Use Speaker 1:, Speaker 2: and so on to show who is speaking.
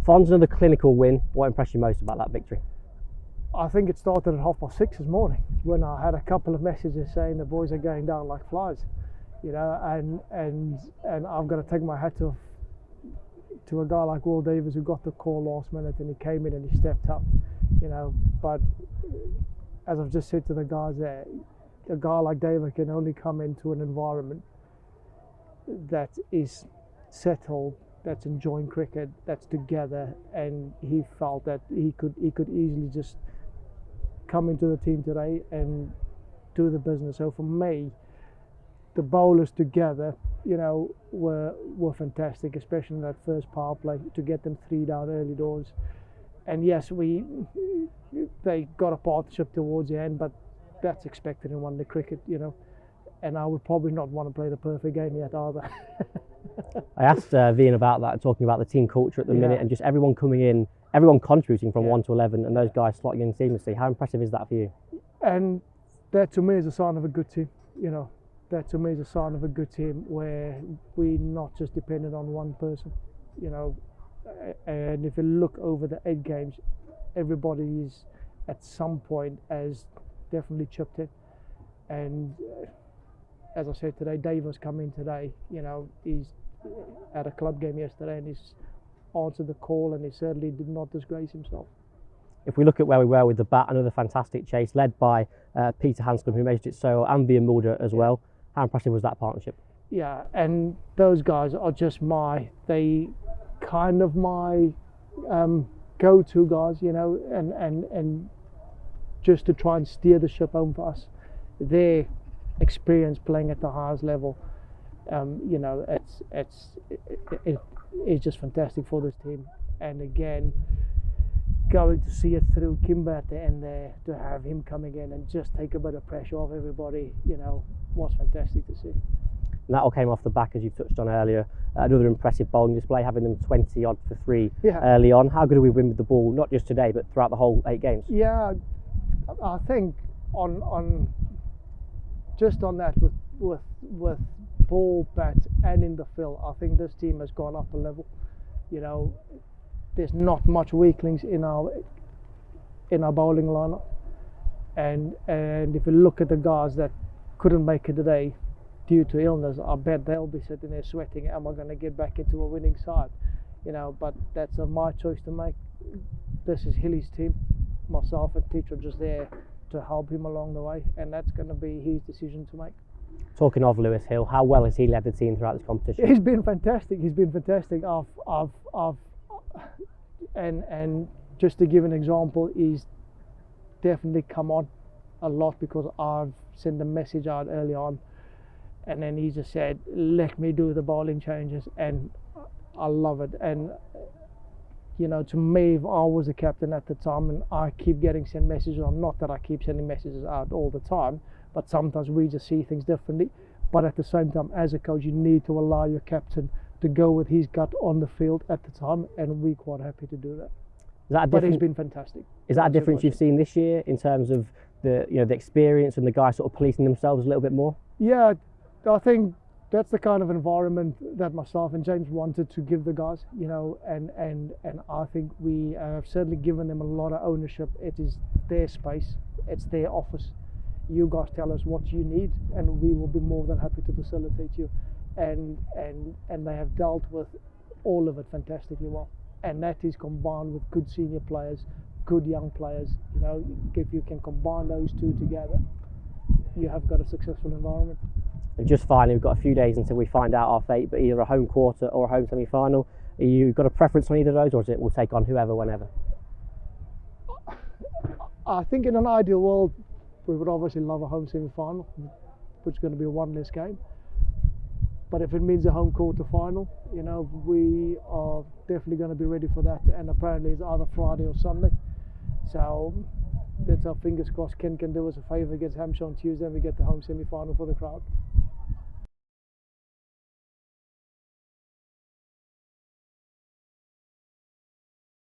Speaker 1: Fonz, another clinical win. What impressed you most about that victory?
Speaker 2: I think it started at 6:30 this morning when I had a couple of messages saying the boys are going down like flies, you know, and I've got to take my hat off to a guy like Will Davis who got the call last minute and he came in and he stepped up, you know. But as I've just said to the guys there, a guy like David can only come into an environment that is settled, that's enjoying cricket, that's together, and he felt that he could easily just come into the team today and do the business. So for me, the bowlers together, you know, were fantastic, especially in that first power play to get them 3 down early doors. And yes, they got a partnership towards the end, but that's expected in one-day cricket, you know. And I would probably not want to play the perfect game yet either.
Speaker 1: I asked Vian about that, talking about the team culture at the minute and just everyone coming in, everyone contributing from 1 to 11 and those guys slotting in seamlessly. How impressive is that for you?
Speaker 2: And that to me is a sign of a good team, you know. That to me is a sign of a good team where we're not just dependent on one person, you know. And if you look over the 8 games, everybody is at some point has definitely chipped in. And as I said today, Dave has come in today, you know, he's at a club game yesterday and he's answered the call and he certainly did not disgrace himself.
Speaker 1: If we look at where we were with the bat, another fantastic chase led by Peter Hanscom, who measured it so, and Vian Mulder as well. How impressive was that partnership?
Speaker 2: Yeah, and those guys are just my go-to guys, you know, and just to try and steer the ship home for us. Their experience playing at the highest level, you know, it's just fantastic for this team. And again, going to see it through Kimber at the end there, to have him coming in and just take a bit of pressure off everybody, you know, was fantastic to see.
Speaker 1: And that all came off the back, as you touched on earlier, another impressive bowling display, having them 20 odd for 3 early on. How good are we win with the ball, not just today, but throughout the whole 8 games?
Speaker 2: Yeah, I think on just on that with ball, bat, and in the field, I think this team has gone up a level. You know, there's not much weaklings in our bowling lineup, and if you look at the guys that couldn't make it today due to illness, I bet they'll be sitting there sweating, am I going to get back into a winning side? You know, but that's my choice to make. This is Hilly's team. Myself and Teacher are just there to help him along the way, and that's going to be his decision to make.
Speaker 1: Talking of Lewis Hill, how well has he led the team throughout this competition?
Speaker 2: He's been fantastic. He's been fantastic. And just to give an example, he's definitely come on a lot because I've sent a message out early on, and then he just said, let me do the bowling changes, and I love it. And you know, to me, if I was the captain at the time and I keep getting sent messages, or not that I keep sending messages out all the time, but sometimes we just see things differently. But at the same time, as a coach, you need to allow your captain to go with his gut on the field at the time, and we're quite happy to do that. But he's been fantastic.
Speaker 1: Is that a difference you've seen this year in terms of the experience and the guys sort of policing themselves a little bit more?
Speaker 2: Yeah, I think that's the kind of environment that myself and James wanted to give the guys, you know, and I think we have certainly given them a lot of ownership. It is their space, it's their office. You guys tell us what you need, and we will be more than happy to facilitate you. And they have dealt with all of it fantastically well. And that is combined with good senior players, good young players. You know, if you can combine those two together, you have got a successful environment.
Speaker 1: And just finally, we've got a few days until we find out our fate, but either a home quarter or a home semi-final. Have you got a preference on either of those, or is it we'll take on whoever, whenever?
Speaker 2: I think in an ideal world, we would obviously love a home semi-final, which is going to be a 1 less game. But if it means a home quarter final, you know, we are definitely going to be ready for that. And apparently it's either Friday or Sunday. So let's have fingers crossed Ken can do us a favour against Hampshire on Tuesday and we get the home semi-final for the crowd.